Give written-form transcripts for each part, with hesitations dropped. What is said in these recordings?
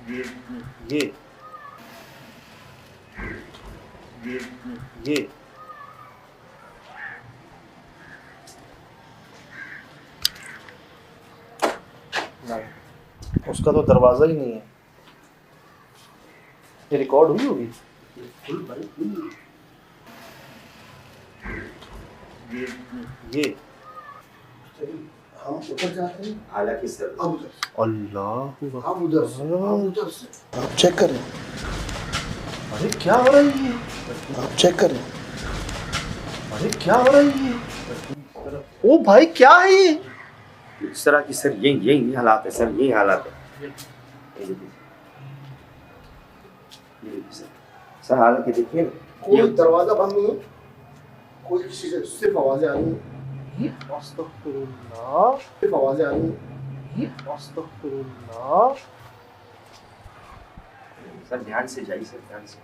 ये ये नहीं, उसका तो दरवाजा ही नहीं है। ये रिकॉर्ड हुई होगी। ये हम ऊपर जाते हैं, हालांकि सर अब उधर अल्लाह, आप उधर से आप उधर से आप चेक करें, अरे क्या हो रहा है ये? आप चेक करें। अरे क्या हो रहा है ये? ओ भाई क्या है ये? इस तरह की सर यही हालात है सर, यही हालात है। ये देखिए सर हालांकि देखिए कोई दरवाजा बंद नहीं है, कोई किसी से सिर्फ आवाजें आ रही हैं, ये अस्तगफिरुल्लाह, सिर्फ आवाजें आ रही हैं। ये अस्तगफिरुल्लाह। सर ध्यान से जाइए सर, ध्यान से।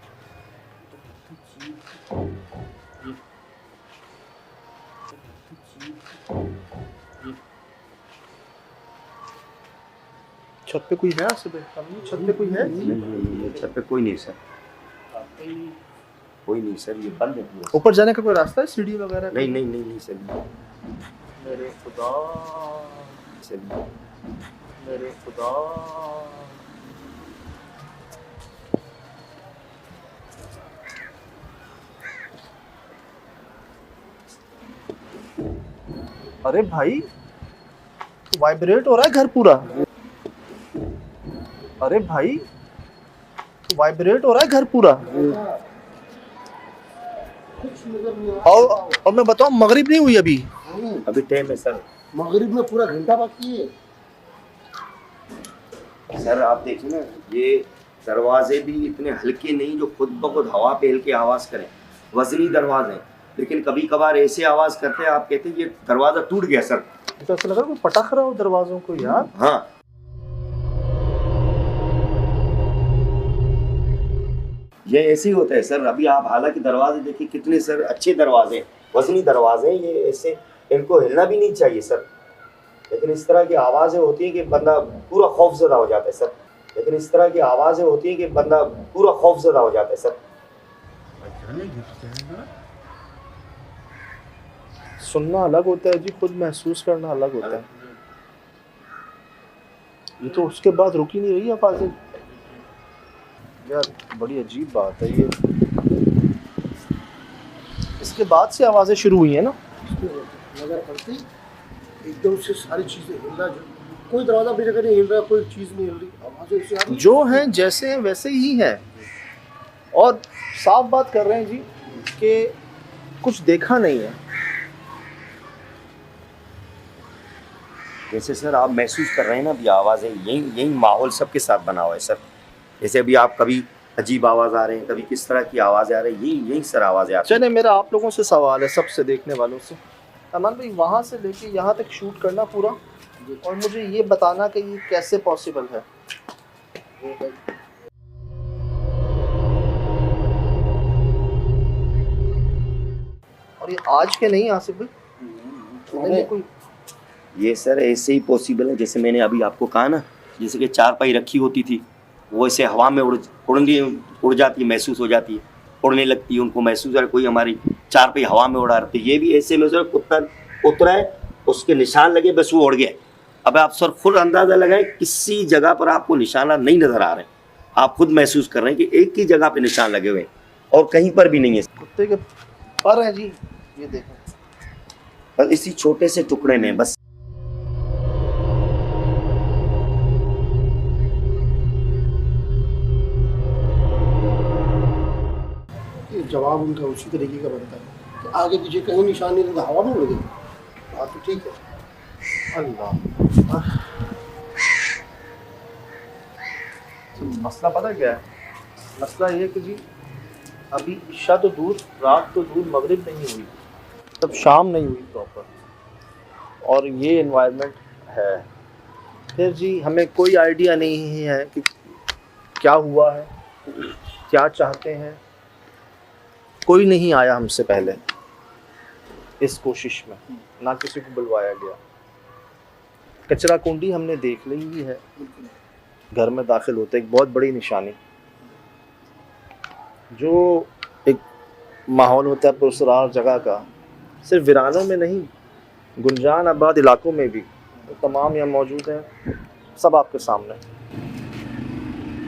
छत पे कोई है? छत पे कोई है? नहीं, छत पे कोई नहीं सर, कोई नहीं सर, ये बंद है पूरा। ऊपर जाने का कोई रास्ता है, सीढ़ी वगैरह? नहीं सर, मेरे खुदा, सर मेरे खुदा। अरे भाई वाइब्रेट हो रहा है घर पूरा। अरे भाई वाइब्रेट हो रहा है घर पूरा। कुछ नजर नहीं आ रहा। और मैं बताऊं, मगरिब नहीं हुई अभी। अभी टाइम है सर। मगरिब में पूरा घंटा बाकी है। सर आप देखिए ना, ये दरवाजे भी इतने हल्के नहीं जो खुद ब खुद हवा पे हिल के आवाज़ करें, वजनी दरवाजे, लेकिन कभी कभार ऐसे आवाज़ करते हैं आप कहते हैं ये दरवाज़ा टूट गया सर। तो ऐसा लग रहा है कोई पटक रहा हो दरवाजों को यार। हाँ ये ऐसे ही होता है सर। अभी आप हालांकि दरवाजे देखिए कितने सर अच्छे दरवाजे हैं, वजनी दरवाजे हैं, ये ऐसे इनको हिलना भी नहीं चाहिए सर, लेकिन इस तरह की आवाज़ें होती हैं कि बंदा पूरा खौफजदा हो जाता है सर। लेकिन इस तरह की आवाज़ें होती हैं कि बंदा पूरा खौफजदा हो जाता है सर। सुनना अलग होता है जी, खुद महसूस करना अलग होता है। ये तो उसके बाद रुक ही नहीं रही आवाज़ें यार, बड़ी अजीब बात है ये। इसके बाद से आवाज़ें शुरू हुई हैं ना। नजर पड़ती एकदम से सारी चीजें हिल रहा, जो कोई दरवाजा भी जगह नहीं हिल रहा, कोई चीज नहीं हिल रही, आवाजें ऐसी आ रही। जो हैं जैसे हैं वैसे ही हैं, और साफ बात कर रहे हैं जी कि कुछ देखा नहीं है। जैसे सर आप महसूस कर रहे हैं ना अभी आवाज़ें, यही माहौल सबके साथ बना हुआ है सर। जैसे अभी आप कभी अजीब आवाज़ आ रहे हैं, कभी किस तरह की आवाज़ें आ रही हैं, यही सर आवाज़ें आती हैं। चले, मेरा आप लोगों से सवाल है, सबसे देखने वालों से। अमान भाई वहाँ से लेके यहाँ तक शूट करना पूरा, और मुझे ये बताना कि ये कैसे पॉसिबल है। और ये आज के नहीं आसिफ भाई, नहीं कोई ये सर ऐसे ही पॉसिबल है, जैसे मैंने अभी आपको कहा ना, जैसे कि चारपाई रखी होती थी, वो ऐसे हवा में उड़ जाती, महसूस हो जाती है, उड़ने लगती है, उनको महसूस है कोई हमारी चारपाई हवा में उड़ा रही है। ये भी ऐसे में सर कुत्ता उतरा है, उसके निशान लगे, बस वो उड़ गया। अब आप सर खुद अंदाज़ा लगाएं, किसी जगह पर आपको निशाना नहीं नज़र आ रहे हैं, आप खुद महसूस कर रहे हैं कि एक ही जगह पे निशान लगे हुए हैं और कहीं पर भी नहीं है। कुत्ते के पर हैं जी, ये देखो बस इसी छोटे से टुकड़े में बस। जवाब उनका उसी तरीके का बनता है कि आगे पीछे कहीं निशान नहीं रहता, हवा में उड़ गई। बात तो ठीक है। अल्लाह, तो मसला पता क्या है? मसला ये कि जी अभी इशा तो दूर, रात तो दूर, मगरिब नहीं हुई, तब शाम नहीं हुई प्रॉपर, और ये एनवायरनमेंट है। फिर जी हमें कोई आइडिया नहीं है कि क्या हुआ है, क्या चाहते हैं। कोई नहीं आया हमसे पहले इस कोशिश में, ना किसी को बुलवाया गया। कचरा कुंडी हमने देख ली है, घर में दाखिल होते एक बहुत बड़ी निशानी, जो एक माहौल होता है पुरसरार जगह का, सिर्फ वीरानों में नहीं, गुंजान आबाद इलाकों में भी तो तमाम यहाँ मौजूद हैं, सब आपके सामने।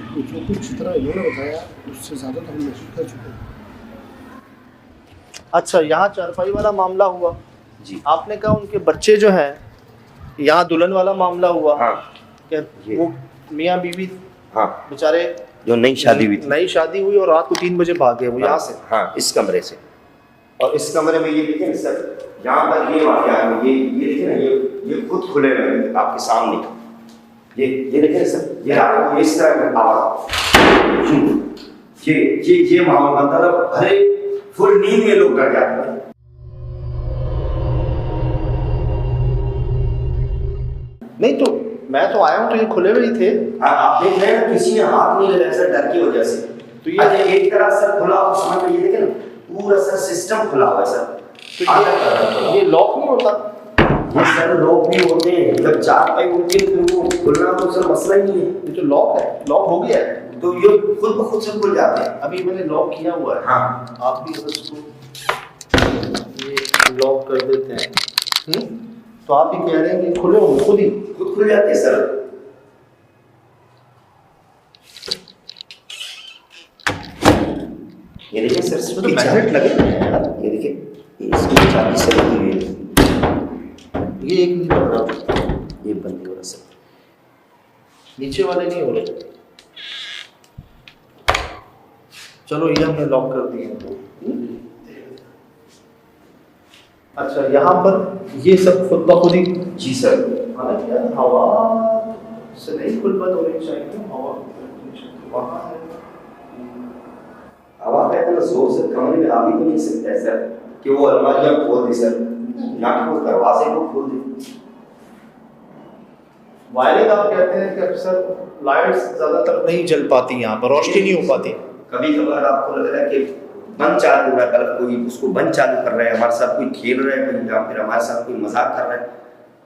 तो जो कुछ तरह इन्होंने बताया उससे ज़्यादा तो हम महसूस कर चुके हैं। अच्छा, यहाँ चारपाई वाला मामला हुआ जी। आपने कहा उनके बच्चे जो हैं, यहाँ दुल्हन वाला मामला हुआ। हाँ, कि वो मियाँ बीवी हाँ, बेचारे जो नई शादी हुई थी, नई शादी हुई और रात को 3 बजे भागे वो यहाँ से। हाँ, इस कमरे से। और इस कमरे में ये देखिए सर, यहाँ पर ये वाक़या है, ये देखिए ना, ये खुद खुले हुए आपके सामने, ये देखिए ना सर, ये रात को इस तरह का आवाज़, ये माहौल बनता था, अरे फुल नींद में लोग डर जाते हैं। नहीं तो मैं तो आया हूँ तो ये खुले हुए ही थे। आप देख रहे हैं किसी ने हाथ नहीं लगाया सर, डर की वजह से। तो ये एक तरह सर खुला हुआ सामान, ये देखे ना पूरा सर सिस्टम खुला हुआ है सर। तो ये लॉक नहीं होता? ये सर लॉक भी होते हैं, जब चारपाई होती है तो वो खुलना तो सर मसला ही नहीं है। ये जो लॉक है, लॉक हो गया है तो ये खुद ब खुद से खुल जाते हैं। अभी मैंने लॉक किया हुआ है। हाँ, आप भी अगर इसको ये लॉक कर देते हैं, तो आप ही कह रहे हैं कि खुले होंगे, खुद खुल जाते हैं सर। ये देखिए सर, इसमें तो मैग्नेट लगे हुए हैं यार। ये देखिए इसमें चाबी से लगी हुई है, ये एक नहीं बन रहा, ये बंद नहीं हो रहा सर, नीचे वाले नहीं हो रहे। चलो ये हमने लॉक कर दिए। अच्छा, यहाँ पर ये सब खुद ब खुद ही। जी सर। हालांकि यार हवा से नहीं खुल बंद होनी चाहिए, हवा वहाँ है। अब आप कहते हैं ना जोर से कमरे में आ भी तो नहीं सकता है सर, कि वो अलमारियाँ खोल दे सर, या कि वो दरवाजे को खोल दे। वायरिंग आप कहते हैं कि अक्सर लाइट्स ज़्यादातर नहीं जल पाती, यहाँ पर रोशनी नहीं हो पाती। कभी कभार आपको लग रहा है कि बंद चालू हो रहा है, कल कोई उसको बंद चालू कर रहा है, हमारे साथ कोई खेल रहा है, कोई या फिर हमारे साथ कोई मजाक कर रहा है,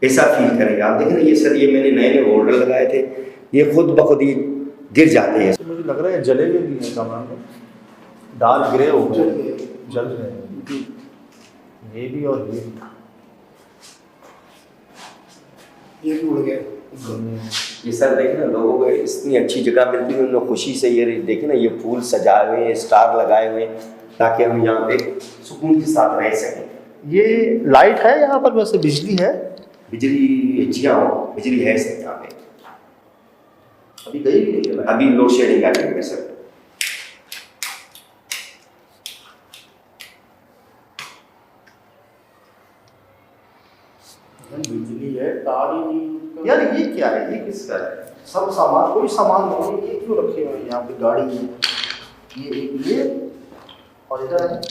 ऐसा फील करेगा। आप देखें ना, ये सर ये मैंने नए नए होल्डर लगाए थे, ये खुद ब खुद ही गिर जाते हैं। तो मुझे लग रहा है जले हुए भी हैं कमरा में, डार्क ग्रे हो गए, जल रहे हैं ये भी और ये भी। ये भी उड़ गए। ये सर देखे ना, लोगों को इतनी अच्छी जगह मिलती है, उन्होंने खुशी से ये देखे ना, ये फूल सजाए हुए हैं, स्टार लगाए हुए हैं, ताकि हम यहाँ पे सुकून के साथ रह सकें। ये लाइट है यहाँ पर, वैसे बिजली है? बिजली जी हाँ, बिजली है सर यहाँ पे। अभी गई भी नहीं है। अभी लोड शेडिंग आ रही है सर। बिजली है, तार ही नहीं। यार ये क्या है, ये किसका है? सब सामान, कोई सामान नहीं है, ये क्यों रखे हुए हैं यहाँ पे? गाड़ी है, ये एक ये और इधर है।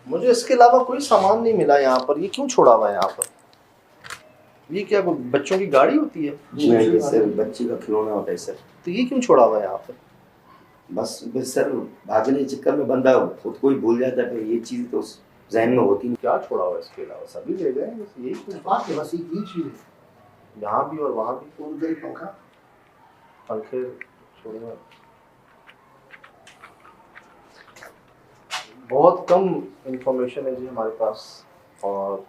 मुझे इसके अलावा कोई सामान नहीं मिला यहाँ पर। ये क्यों छोड़ा हुआ है यहाँ पर? ये क्या कोई बच्चों की गाड़ी होती है? नहीं सर, बच्चे का खिलौना होता है सर। तो ये क्यों छोड़ा हुआ है यहाँ पर? बस सर भागने के चक्कर में बंदा खुद को ही भूल जाता है, ये चीज़ तो जहन में होती नहीं। क्या छोड़ा हुआ है इसके अलावा? सभी ले गए, बस यही कुछ बात है, बस एक ही चीज़ है। यहाँ भी और वहाँ भी। और उधर पंखा, पंखे छोड़े हुए। बहुत कम इंफॉर्मेशन है जी हमारे पास, और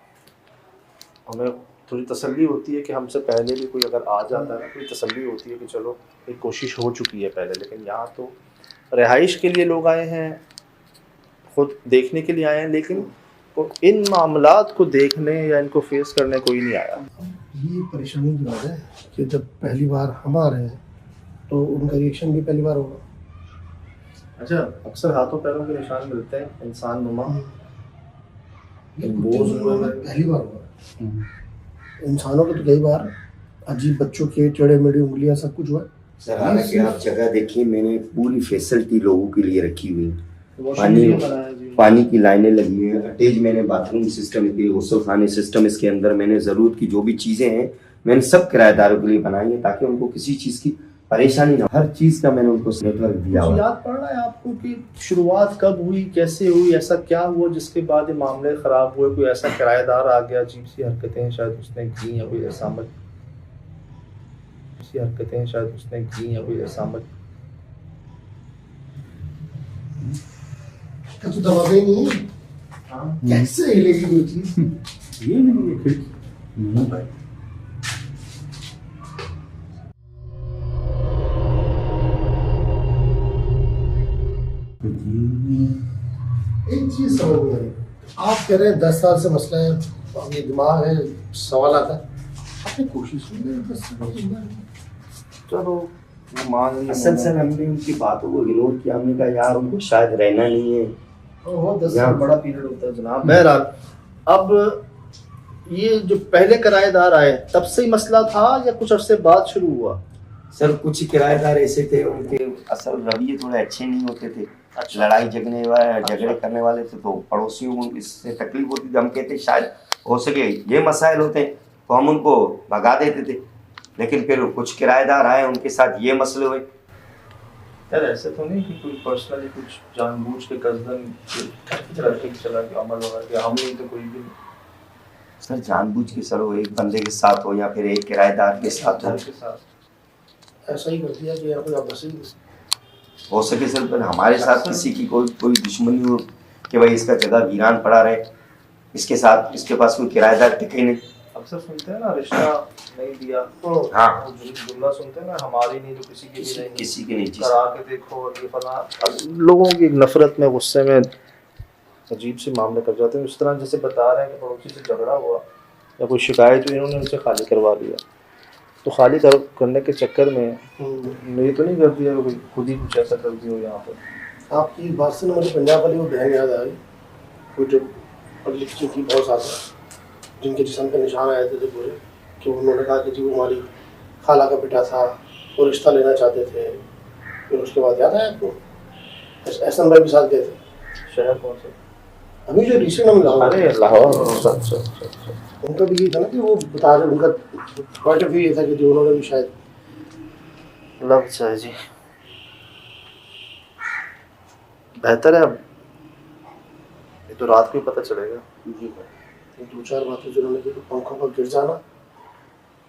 हमें थोड़ी तसल्ली होती है कि हमसे पहले भी कोई अगर आ जाता है, कोई तसल्ली होती है कि चलो एक कोशिश हो चुकी है पहले। लेकिन यहाँ तो रिहाइश के लिए लोग आए हैं, खुद देखने के लिए आए हैं, लेकिन इन मामलात को देखने या इनको फेस करने कोई नहीं आया। ये परेशानी की बात है कि जब पहली बार हम आ रहे हैं तो उनका रिएक्शन भी पहली बार होगा। अच्छा, अक्सर हाथों पैरों के निशान मिलते हैं इंसान नुमा, पहली बार हुआ। इंसानों को तो कई बार अजीब बच्चों के टेढ़े मेढ़े उंगलियां सब कुछ हुआ। सर हालांकि आप जगह देखिए, मैंने पूरी फैसिलिटी लोगों के लिए रखी हुई है। पानी की लाइनें लगी हुई हैं, अटैच मैंने बाथरूम सिस्टम, गुस्ल खाने सिस्टम, इसके अंदर मैंने ज़रूरत की जो भी चीज़ें हैं मैंने सब किराएदारों के लिए बनाई है, ताकि उनको किसी चीज़ की परेशानी ना, हर चीज का मैंने उनको नेटवर्क दिया कुछ हुआ है। याद पड़ रहा है आपको कि शुरुआत कब हुई, कैसे हुई, ऐसा क्या हुआ जिसके बाद ये मामले खराब हुए? कोई ऐसा किराएदार आ गया, अजीब सी हरकतें शायद उसने की, या कोई ऐसा तो दबा ही नहीं है। कैसे हिलेगी कोई चीज? ये नहीं है खिड़की भाई। एक चीज समझ नहीं आ रही, आप कह रहे हैं 10 साल से मसला है, अब ये दिमाग है, सवाल आता है, आपने कोशिश की है 10 साल के बाद? चलो वो मान रही असल सर हमने उनकी बातों को इग्नोर किया, हमने कहा यार उनको शायद रहना नहीं है। ओहो, 10 यहाँ साल बड़ा पीरियड होता है जनाब। बहरहाल अब ये जो पहले किराएदार आए तब से ही मसला था या कुछ अरसे बाद शुरू हुआ? सर कुछ किराएदार ऐसे थे, उनके असल रवैये थोड़े अच्छे नहीं होते थे। लड़ाई झगड़े करने वाले थे, तो पड़ोसियों को इससे तकलीफ होती थी। हम कहते शायद हो सके ये मसाइल होते हैं, तो हम उनको भगा देते थे। लेकिन फिर कुछ किराएदार आए, उनके साथ ये मसले हुए। यार ऐसे तो नहीं कि कोई पर्सनली कुछ जानबूझ के कसदन ट्रैफिक चला के अमल वगैरह किया? हम नहीं तो कोई भी नहीं। सर जानबूझ के सर हो, एक बंदे के साथ हो या फिर एक किराएदार के साथ हो, के साथ ऐसा ही कर दिया कि यार कोई आप बस ही हो सके सर। पर हमारे साथ किसी की कोई दुश्मनी हो कि भाई इसका जगह वीरान पड़ा रहे, इसके साथ इसके पास कोई किराएदार टिके नहीं। अक्सर सुनते हैं ना, रिश्ता नहीं दिया, हाँ, वो जुमला सुनते हैं ना, हमारी नहीं तो किसी की भी नहीं, किसी की नहीं चीज। करा के देखो और ये फला। अब लोगों की नफरत में, गुस्से में अजीब से मामले कर जाते हैं। इस तरह जैसे बता रहे हैं कि पड़ोसी से झगड़ा हुआ या कोई शिकायत हुई, इन्होंने उनसे खाली करवा लिया, तो खाली करने के चक्कर में ये तो नहीं कर दिया कि कोई खुद ही कुछ ऐसा कर दिया हो यहाँ पर? आपकी बात से मुझे पंजाब वाली वो बहन याद आ गई, वो जो पढ़ी लिखी थी बहुत ज़्यादा, जिनके जिस्म पे निशान आए थे पूरे, कि उन्होंने कहा कि जी वो हमारी खाला का बेटा था, वो रिश्ता लेना चाहते थे। फिर उसके बाद याद है आपको एहसन भाई के साथ गए थे। शहर कौन से? अभी जो रिसेंट हम लाहौर, अरे लाहौर। अच्छा। उनका भी ये था ना कि वो बता रहे, उनका पॉइंट ऑफ व्यू ये था कि जो उन्होंने भी शायद लग जाए जी, बेहतर है। अब ये तो रात को ही पता चलेगा। जी ये 2-4 बातें जो उन्होंने की, तो पंखों का गिर जाना,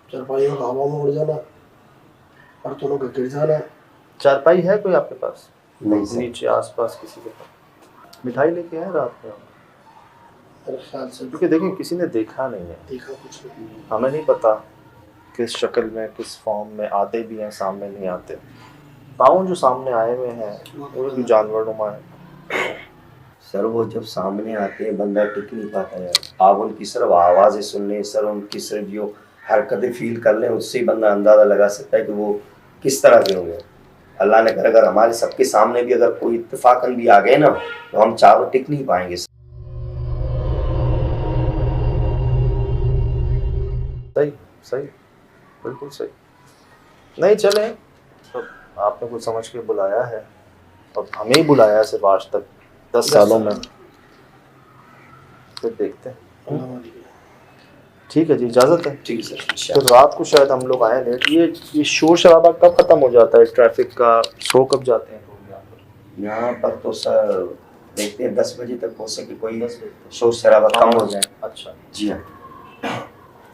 चारपाइयों का हवा में उड़ जाना, बर्तनों का गिर जाना। चारपाई है कोई आपके पास? नहीं सर। नीचे आसपास किसी के पास? मिठाई लेके आए रात में? मेरे ख्याल से क्योंकि देखिए किसी ने देखा नहीं है, देखा कुछ नहीं। हमें नहीं पता किस शक्ल में, किस फॉर्म में आते भी हैं, सामने नहीं आते। ताऊ जो सामने आए हुए हैं वो भी जानवर नुमा है। सर वो जब सामने आते हैं बंदा टिक नहीं पाता है। आप उनकी सिर्फ आवाज़ें सुन लें सर, उनकी सिर्फ जो हरकतें फील कर लें, उससे ही बंदा अंदाज़ा लगा सकता है कि वो किस तरह के होंगे। अल्लाह ने कर अगर हमारे सबके सामने भी अगर कोई इत्तेफाकन भी आ गए ना, तो हम चारों टिक नहीं पाएंगे। सही, बिल्कुल सही। नहीं चले, तो आपने कुछ समझ के बुलाया है, अब हमें ही बुलाया है सिर्फ आज तक 10 सालों में, फिर देखते हैं। ठीक है जी, इजाज़त है। ठीक है सर। तो रात को शायद हम लोग आए लेट। ये शोर शराबा कब ख़त्म हो जाता है ट्रैफिक का? सो कब जाते हैं लोग यहाँ पर? यहाँ पर तो सर देखते हैं 10 बजे तक हो सके कोई शोर शराबा कम हो जाए। अच्छा, जी हाँ,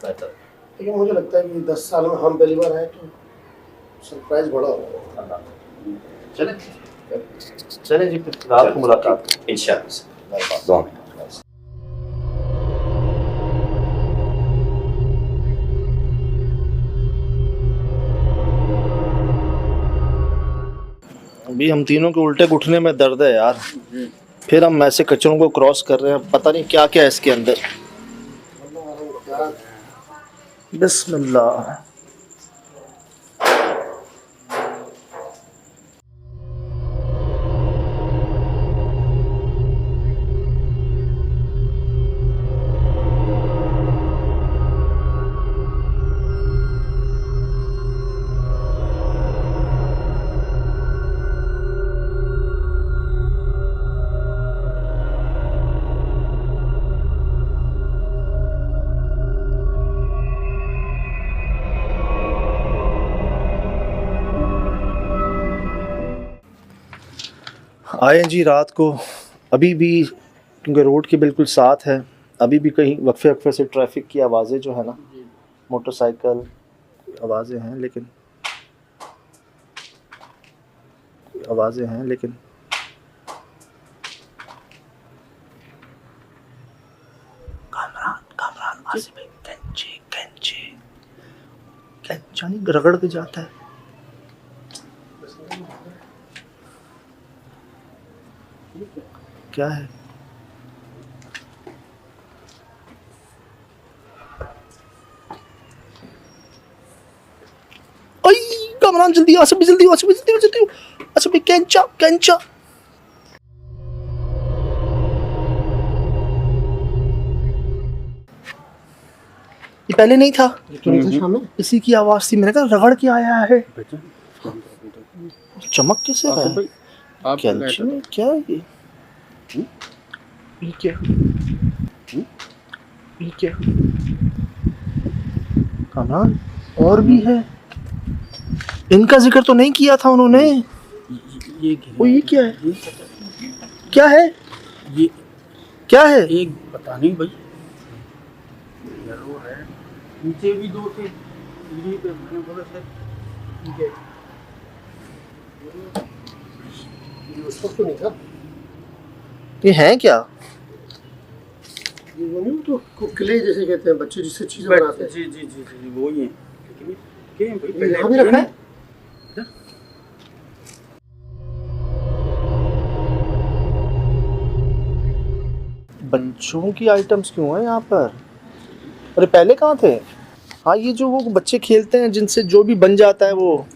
बेहतर। लेकिन मुझे लगता है कि 10 साल में हम पहली बार आए तो सरप्राइज बड़ा होगा। चले जी, फिर रात को मुलाकात। इंशाअल्लाह सर, दुआ में। अभी हम तीनों के उल्टे घुटने में दर्द है यार। फिर हम ऐसे कचरों को क्रॉस कर रहे हैं, पता नहीं क्या क्या है इसके अंदर। बिस्मिल्लाह। आए जी रात को, अभी भी क्योंकि रोड के बिल्कुल साथ है, अभी भी कहीं वक्फे वक्फे से ट्रैफिक की आवाज़ें जो है ना, मोटरसाइकिल आवाज़ें हैं, लेकिन कामरान आसिफ भाई कैंचा नहीं रगड़ के जाता है। क्या है? कामरान जल्दी आसिफ जल्दी आसिफ भाई कैंचा। ये पहले नहीं था, ये तो नहीं था शाम में। इसी की आवाज थी, मैंने कहा रगड़ के आया है। चमक कैसे रहा है? कैंची में क्या है ये? ये क्या? कामरान और भी है, इनका जिक्र तो नहीं किया था उन्होंने। ये क्या है? क्या है? ये क्या है? एक पता नहीं भाई, जरूर है। नीचे भी दो थे, सीढ़ी पे मैंने बोला सर ठीक है। ये उस वक्त तो नहीं था। ये है क्या? ये वो नहीं, तो किले जैसे कहते हैं बच्चे जिससे चीजें बनाते हैं। जी वो ही है। ये यहाँ भी रखा है। बच्चों की आइटम्स क्यों है यहाँ पर? अरे पहले कहाँ थे? हाँ, ये जो वो बच्चे खेलते हैं जिनसे जो भी बन जाता है वो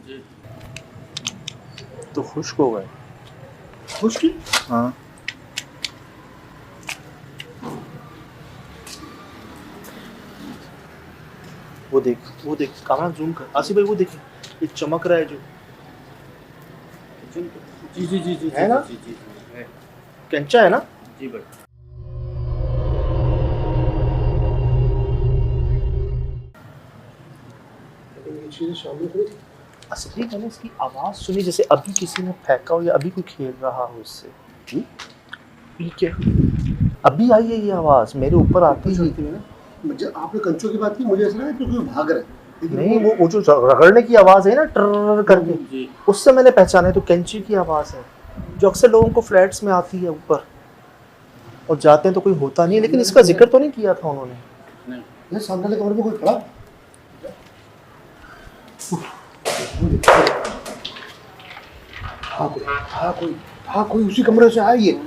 तो खुश्क हो गए। खुश की? हाँ, वो देख कामरान, जूम कर आसिफ भाई, वो देख ये चमक रहा है जो, जी है ना? जी है कैंचा है ना? जी भाई। ये चीजें शामिल हुई थी। आसिफ भाई, मैंने इसकी आवाज सुनी जैसे अभी किसी ने फेंका हो या अभी कोई खेल रहा हो इससे। ये क्या? अभी आई है ये आवाज, मेरे ऊपर आती ही। जब आपने कंचों की बात की, मुझे ऐसा लगा कि कोई भाग रहा है। नहीं, वो जो रगड़ने की आवाज है ना, टर करके, जी उससे मैंने पहचाना है तो कैंची की आवाज है, जो अक्सर लोगों को फ्लैट्स में आती है ऊपर, और जाते हैं तो कोई होता नहीं है। लेकिन इसका जिक्र तो नहीं किया था उन्होंने। नहीं ये सामने वाले कमरे में कोई खड़ा। हाँ कोई उसी कमरे से आया ये।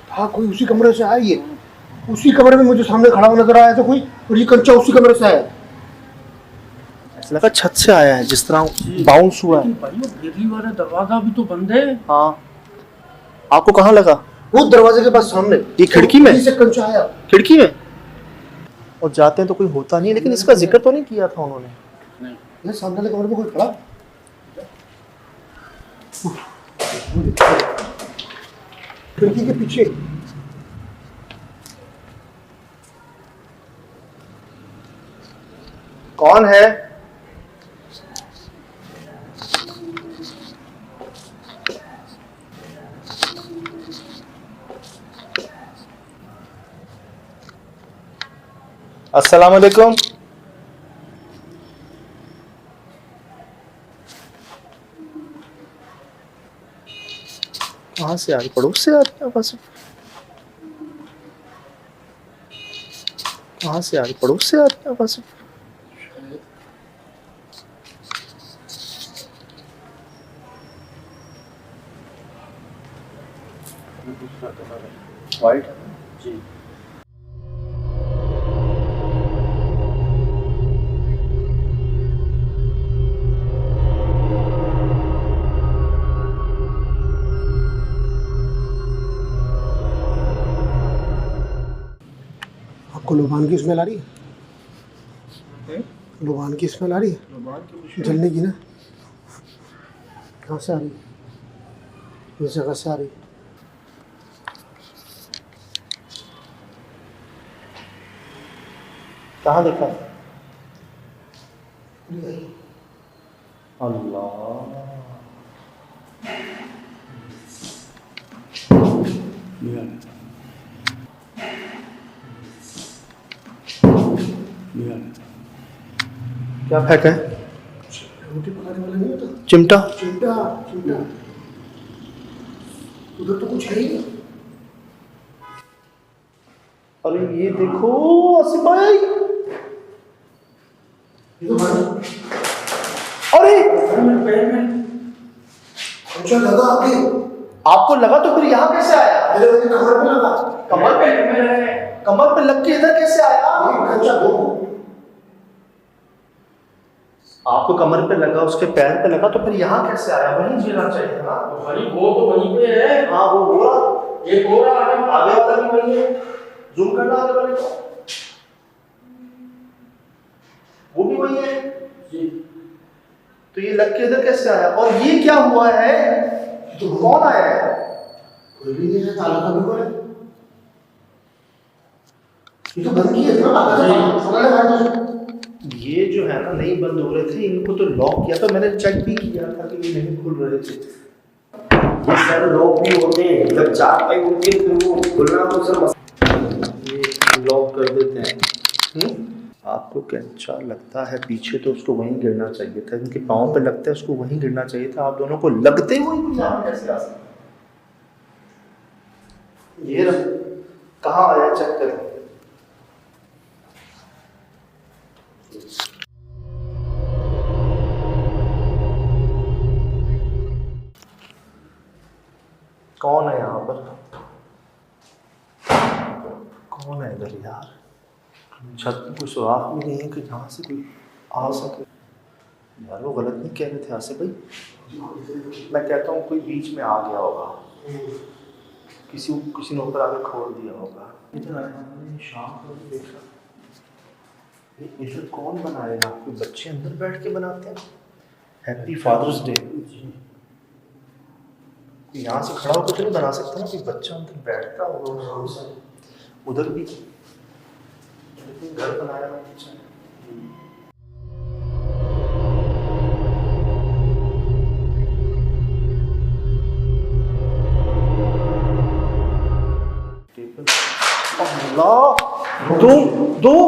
हाँ कोई उसी कमरे से आया ये। उसी कमरे में मुझे सामने खड़ा हुआ नजर आया था कोई, और ये कंचा उसी कमरे से आया। ऐसा लगा छत से आया है, जिस तरह बाउंस हुआ है। भाई वो गिरली वाला दरवाजा भी तो बंद है। हाँ, आपको कहाँ लगा? वो दरवाजे के पास सामने। ये खिड़की में? यहीं से कंचा आया। खिड़की में? और जाते हैं तो कोई होता नहीं है। लेकिन इसका जिक्र तो नहीं किया था उन्होंने। नहीं ये सामने वाले कमरे में कोई खड़ा। खिड़की के पीछे। कौन है? अस्सलाम वालेकुम। कहाँ से आ रही? पड़ोस से आ रही आवाज? कहाँ से आ रही? पड़ोस से आ रही आवाज? दूसरा कलर है वाइट जी। आपको लोबान की स्मेल आ रही है? लोबान की स्मेल आ रही है? जलने की ना? कहाँ से आ रही है? इस जगह से आ रही है। कहाँ देखा? अल्लाह, क्या फेंका है? रोटी पकाने वाला नहीं होता चिमटा। चिमटा, चिमटा उधर तो कुछ है ही नहीं। अरे ये देखो आसिफ भाई, ये तो भाई अरे अच्छा लगा आगे, आपको लगा तो फिर यहाँ कैसे आया? मेरे वजह कमर पे लगा, कमर पे लग के इधर कैसे आया? अच्छा वो आपको कमर पे लगा, उसके पैर पे लगा, तो फिर यहाँ कैसे आया? वहीं गिरना चाहिए था ना। भाई वो तो वहीं पे है। हाँ वो हो रहा, एक हो रहा है आगे वाला भी वही है, जूम करना आगे वाले को, वो भी वही है। तो ये लग के इधर कैसे आया? और ये क्या हुआ है? तो कौन आया है? कोई भी नहीं है, ताला का भी कोई है। ये तो बंद किया था ना, समझ लगा। ये जो है ना नहीं बंद हो रहे थे, इनको तो लॉक किया था मैंने, चेक भी किया था कि ये नहीं खुल रहे थे। ये सर लॉक भी होते हैं, जब चार पाई होती है फिर वो खुलना तो सर ये लॉक कर देते हैं। आपको क्या अच्छा लगता है? पीछे तो उसको वहीं गिरना चाहिए था, इनके पाँव पे लगता है, उसको वहीं गिरना चाहिए था। आप दोनों को लगते हुए यहाँ कैसे आ सकते? ये रहा, कहाँ आया चेक करें। कौन है यहाँ पर? कौन है इधर यार? छत में कोई सुराख भी नहीं है कि जहाँ से कोई आ सके। यार वो गलत नहीं कह रहे थे आसिफ भाई, मैं कहता हूँ कोई बीच में आ गया होगा, किसी ने ऊपर आके खोल दिया होगा। इधर आया हमने शाम को देखा, ये इधर कौन बनाएगा? कोई बच्चे अंदर बैठ के बनाते हैं। Happy father's day. यहाँ से खड़ा होकर तो नहीं बना सकता ना, कोई बच्चा अंदर बैठता होगा। उधर भी घर बनाया हुआ है। अल्लाह, दो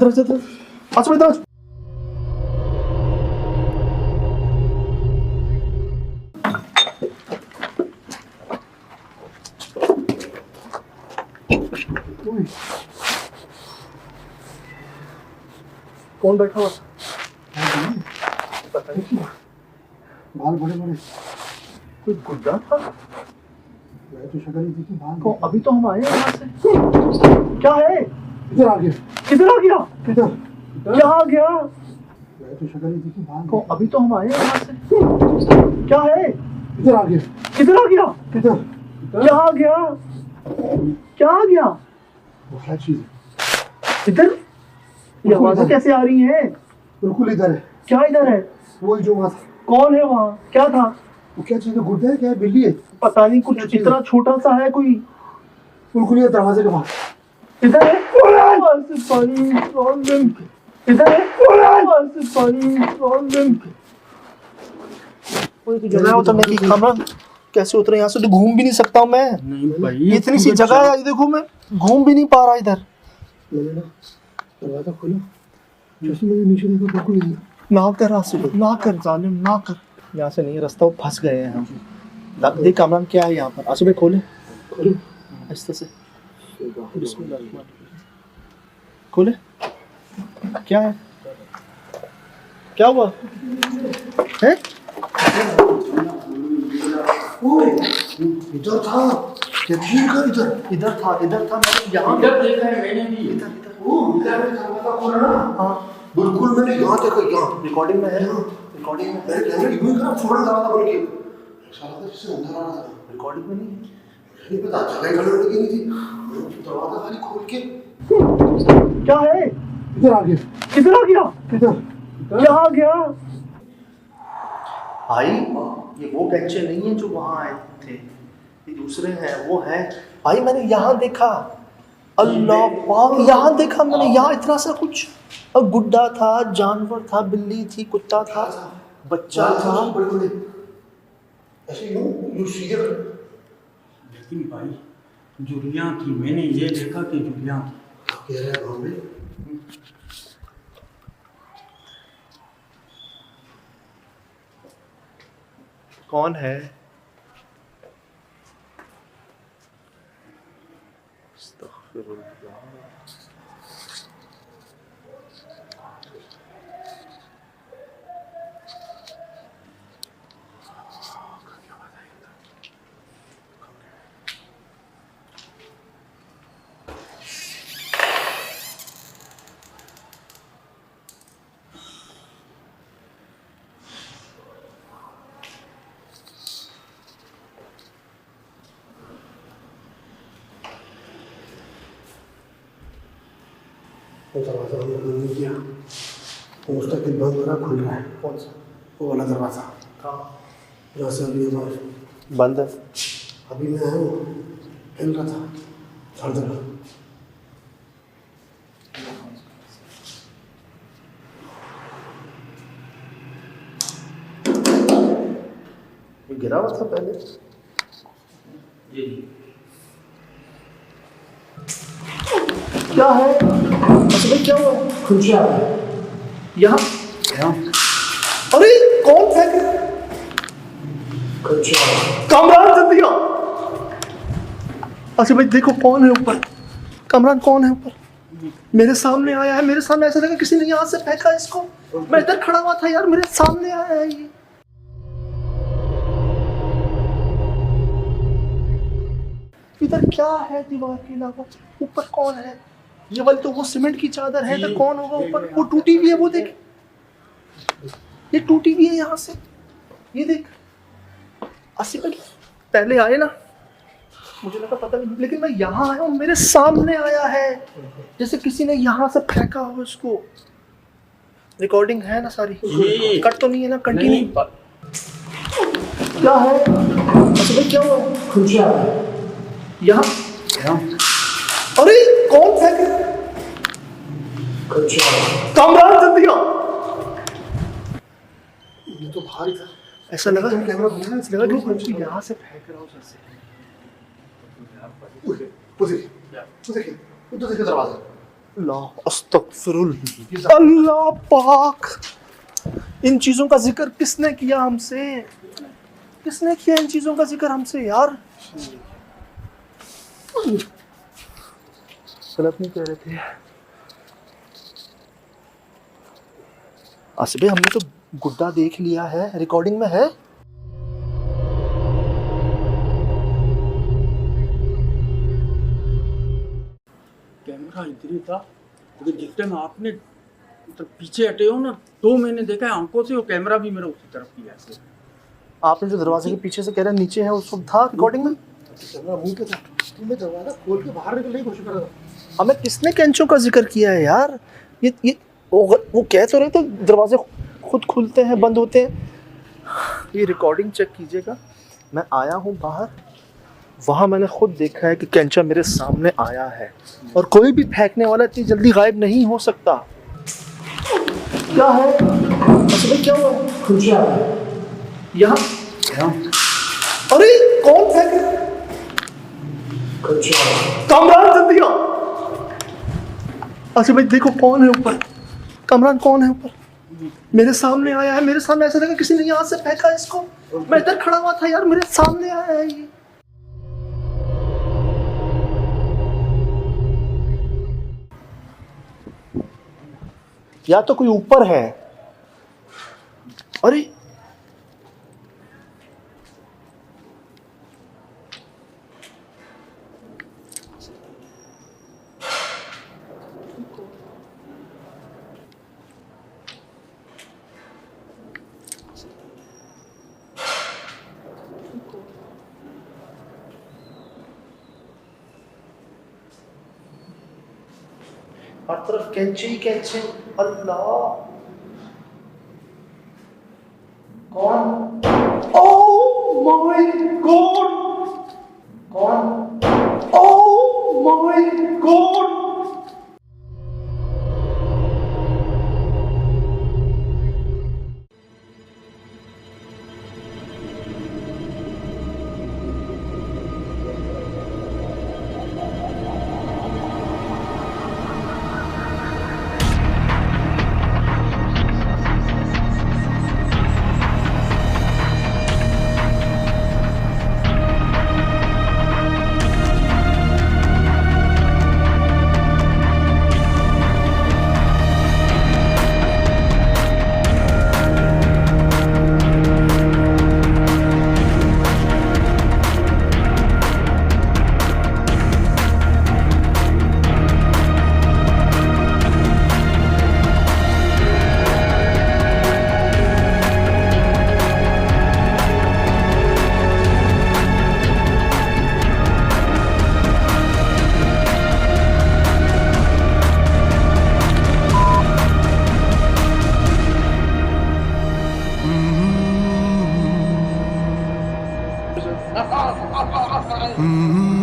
इधर आसिफ इधर। कौन बैठा हुआ? पता नहीं, बाल बड़े बड़े, कोई गुड्डा था। मैं तो शक्ल ही देखी बाल। को अभी तो हम आए हैं यहाँ से। क्या है? इधर आ गया, किधर आ गया? इधर क्या आ गया? मैं तो शक्ल ही देखी बाल। को अभी तो हम आए हैं यहाँ से। क्या है? इधर आ गया, किधर आ गया? इधर क्या आ गया? क्या आ गया? वो क्या चीज है? इधर ये आवाजें कैसे आ रही हैं? बिल्कुल इधर है। क्या इधर है? वो जो वहाँ था, कौन है वहाँ? क्या था? वो क्या चीज है? गुड्डा है क्या है? बिल्ली है? पता नहीं, कुछ इतना छोटा सा है कोई। बिल्कुल ये दरवाजे के पास। इधर है। इधर है। कोई तो जगह है उतरने की। कामरान कैसे उतरे यहाँ से? तो घूम भी नहीं सकता हूँ मैं। नहीं भाई, इतनी सी जगह है, देखो मैं घूम भी नहीं पा रहा इधर। मैंने ना दरवाजा खोला, जैसे मैंने नीचे देखा बिल्कुल नहीं। ना कर आसिफ, ना कर जालिम, ना कर। यहाँ से नहीं रास्ता, फंस गए हैं हम। देख कामरान क्या है यहाँ पर। आसिफ भाई खोले, खोलो आहिस्ते से। खोले। क्या है? क्या हुआ है? इधर था, यकीन कर इधर इधर था मैंने यहाँ इधर देखा है मैंने भी। इधर दरवाजा खोला ना। हाँ बिल्कुल मैंने यहाँ देखा, यहाँ रिकॉर्डिंग में है, रिकॉर्डिंग में। मेरे कैमरे यूं ही करा, फौरन दरवाजा बंद किया। साला था जिससे अंदर आ रहा था, रिकॉर्डिंग में नहीं है। नहीं पता, जगह खड़ी लगी नहीं थी, दरवाजा खाली खोल के क्या है? इधर आ गया। किधर आ गया? किधर? क्या आ गया? भाई ये वो कैंचे नहीं है जो वहां आए थे, ये दूसरे हैं। वो है भाई, मैंने यहाँ देखा। अल्लाह पाक, यहाँ देखा मैंने, यहाँ इतना सा कुछ गुड्डा था, जानवर था, बिल्ली थी, कुत्ता था, बच्चा था। बड़े बड़े ऐसे यूं सीधे खड़े। लेकिन भाई जुड़ियाँ थी, मैंने ये देखा कि जुड़ियाँ थी। कह रहे हैं गाँव में कौन है? अस्तगफिरुल्लाह। वो दरवाजा हमने बंद नहीं किया, वो मुस्तकिल बंद हो रहा, खुल रहा है। कौन सा? वो वाला दरवाजा कहाँ? जहाँ से अभी हमारे बंद है। अभी मैं आया हूँ, हिल रहा था हर जगह। ये गिरा हुआ था पहले। जी क्या है? अच्छा भाई क्या हुआ? खुशी आ रहा है। यहाँ क्या? अरे कौन फेंक रहा है? खुशी आ रहा है। कामरान जल्दी आओ। अच्छा भाई देखो कौन है ऊपर। कामरान कौन है ऊपर? मेरे सामने आया है, मेरे सामने। ऐसा लगा किसी ने यहाँ से फेंका इसको। मैं इधर खड़ा हुआ था यार, मेरे सामने आया है ये। इधर क्या है दीवार के अलावा? ऊपर कौन है? ये वाली तो वो सीमेंट की चादर है, तो कौन होगा ऊपर? वो टूटी हुई है, वो देख, ये टूटी हुई है यहाँ से, ये देख। आसिफ भाई पहले आए ना, मुझे लगा पता नहीं, लेकिन मैं यहाँ आया हूँ, मेरे सामने आया है, जैसे किसी ने यहाँ से फेंका हो इसको। रिकॉर्डिंग है ना सारी? ये कट तो नहीं है ना? कंटिन्यू। नहीं, क्या है? अच्छा भाई क्या हुआ? खुशी आ रहा है। यहाँ क्या? अरे कौन फेंक रहा है? खुशी आ रहा है। कामरान जल्दी आओ। ये तो भारी था। ऐसा लगा कैमरा घूम रहा है, ऐसा लगा कि यहाँ से फेंक रहा हूँ जैसे। वो देखिए, वो तो देखिए दरवाजा। अल्लाह अस्तगफिरुल्लाह। अल्लाह पाक, इन चीज़ों का जिक्र किसने किया हमसे? किसने किया इन चीज़ों का जिक्र हमसे यार? गलत नहीं कह रहे थे। आसिफ भाई हमने तो गुड्डा देख लिया है, रिकॉर्डिंग में है। कैमरा इधर ही था, लेकिन जिस टाइम आपने मतलब पीछे हटे हो ना, तो मैंने देखा है आंखों से वो कैमरा भी मेरा उसी तरफ किया है। आपने जो दरवाजे के पीछे से कह रहे नीचे है, उस वक्त था रिकॉर्डिंग में? कैमरा मुंह पे था, मैं दरवाजा खोल के बाहर निकलने की कोशिश कर रहा था। हमें किसने कैंचों का जिक्र किया है यार? ये वो कह तो रहे तो दरवाजे खुद खुलते हैं, बंद होते हैं। ये रिकॉर्डिंग चेक कीजिएगा। मैं आया हूँ बाहर, वहाँ मैंने खुद देखा है कि कैंचा मेरे सामने आया है, और कोई भी फेंकने वाला इतनी जल्दी गायब नहीं हो सकता। क्या है? अच्छा भाई क्या हुआ? खुशी आ रहा है। यहाँ क्या? अरे कौन फेंक रहा है? खुशी आ रहा है। कामरान जल्दी आओ। अच्छा भाई देखो कौन है ऊपर। कामरान कौन है ऊपर? मेरे सामने आया है, मेरे सामने। ऐसा लगा किसी ने यहाँ से फेंका इसको। मैं इधर खड़ा हुआ था यार, मेरे सामने आया है ये। या तो कोई ऊपर है। अरे हर तरफ कैंचे ही कैंचे। अल्लाह, कौन? ओह माय गॉड, कौन? Oh my God. Mm-hmm.